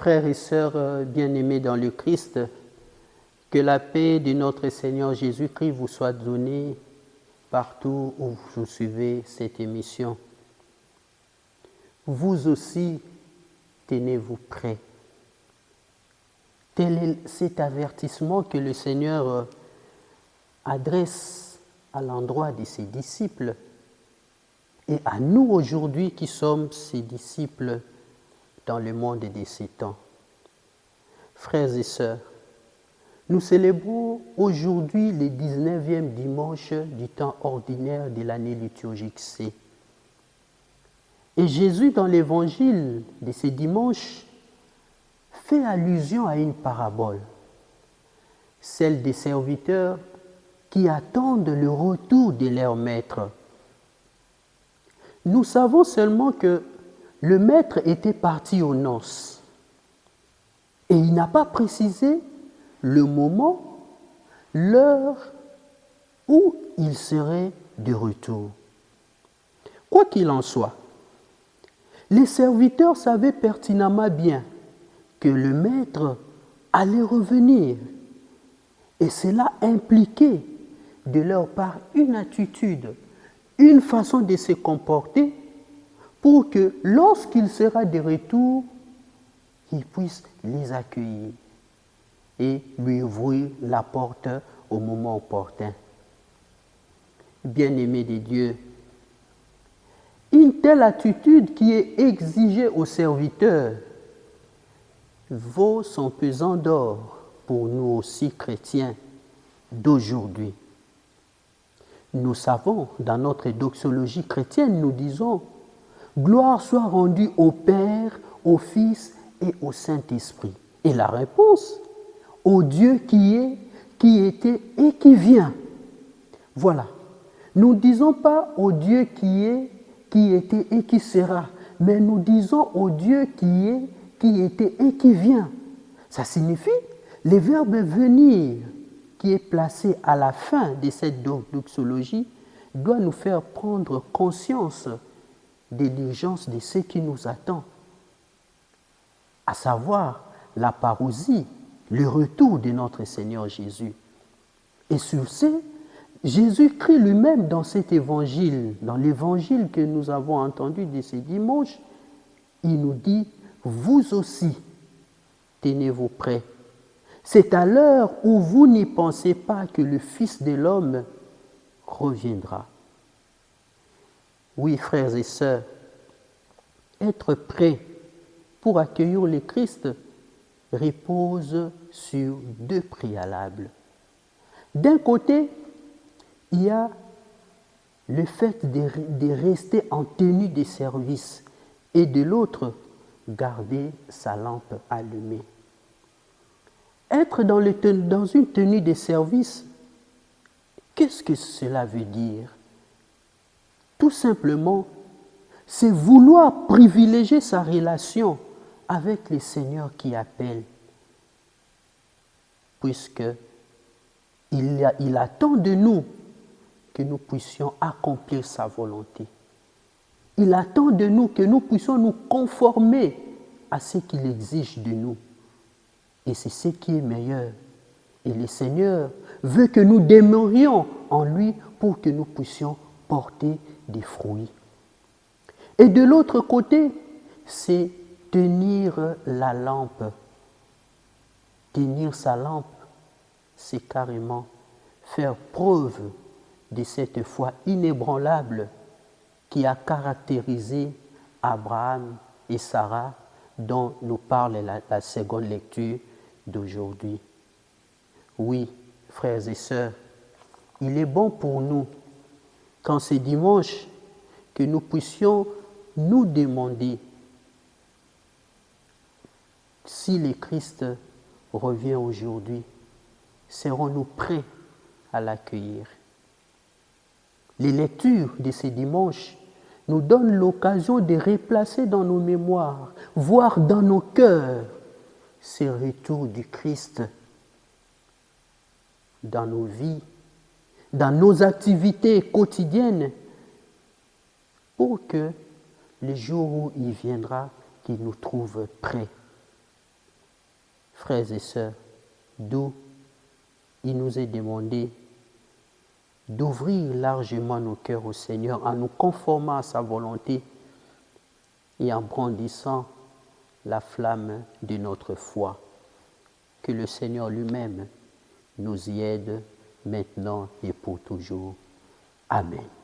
Frères et sœurs bien-aimés dans le Christ, que la paix de notre Seigneur Jésus-Christ vous soit donnée partout où vous suivez cette émission. Vous aussi, tenez-vous prêts. Tel est cet avertissement que le Seigneur adresse à l'endroit de ses disciples et à nous aujourd'hui qui sommes ses disciples dans le monde de ces temps. Frères et sœurs, nous célébrons aujourd'hui le 19e dimanche du temps ordinaire de l'année liturgique C. Et Jésus, dans l'évangile de ce dimanche, fait allusion à une parabole, celle des serviteurs qui attendent le retour de leur maître. Nous savons seulement que le maître était parti aux noces et il n'a pas précisé le moment, l'heure où il serait de retour. Quoi qu'il en soit, les serviteurs savaient pertinemment bien que le maître allait revenir et cela impliquait de leur part une attitude, une façon de se comporter pour que lorsqu'il sera de retour, il puisse les accueillir et lui ouvrir la porte au moment opportun. Bien-aimés de Dieu, une telle attitude qui est exigée aux serviteurs vaut son pesant d'or pour nous aussi chrétiens d'aujourd'hui. Nous savons, dans notre doxologie chrétienne, nous disons « Gloire soit rendue au Père, au Fils et au Saint-Esprit ». Et la réponse, au Dieu qui est, qui était et qui vient. Voilà. Nous ne disons pas au Dieu qui est, qui était et qui sera, mais nous disons au Dieu qui est, qui était et qui vient. Ça signifie le verbe venir qui est placé à la fin de cette doxologie doit nous faire prendre conscience de l'urgence de ce qui nous attend, à savoir la parousie, le retour de notre Seigneur Jésus. Et sur ce, Jésus-Christ lui-même dans cet évangile, dans l'évangile que nous avons entendu de ce dimanche, il nous dit « Vous aussi, tenez-vous prêts. C'est à l'heure où vous n'y pensez pas que le Fils de l'homme reviendra. » Oui, frères et sœurs, être prêt pour accueillir le Christ repose sur deux préalables. D'un côté, il y a le fait de rester en tenue de service et de l'autre, garder sa lampe allumée. Être dans une tenue de service, qu'est-ce que cela veut dire? Tout simplement, c'est vouloir privilégier sa relation avec le Seigneur qui appelle, puisqu'il attend de nous que nous puissions accomplir sa volonté. Il attend de nous que nous puissions nous conformer à ce qu'il exige de nous. Et c'est ce qui est meilleur. Et le Seigneur veut que nous demeurions en lui pour que nous puissions porter des fruits. Et de l'autre côté, c'est tenir la lampe. Tenir sa lampe, c'est carrément faire preuve de cette foi inébranlable qui a caractérisé Abraham et Sarah, dont nous parle la seconde lecture d'aujourd'hui. Oui, frères et sœurs, il est bon pour nous, quand c'est dimanche, que nous puissions nous demander si le Christ revient aujourd'hui, serons-nous prêts à l'accueillir? Les lectures de ces dimanches nous donnent l'occasion de replacer dans nos mémoires, voire dans nos cœurs, ce retour du Christ dans nos vies, dans nos activités quotidiennes, pour que le jour où il viendra, qu'il nous trouve prêts. frères et sœurs, d'où il nous est demandé d'ouvrir largement nos cœurs au Seigneur en nous conformant à sa volonté et en brandissant la flamme de notre foi. Que le Seigneur lui-même nous y aide maintenant et pour toujours. Amen.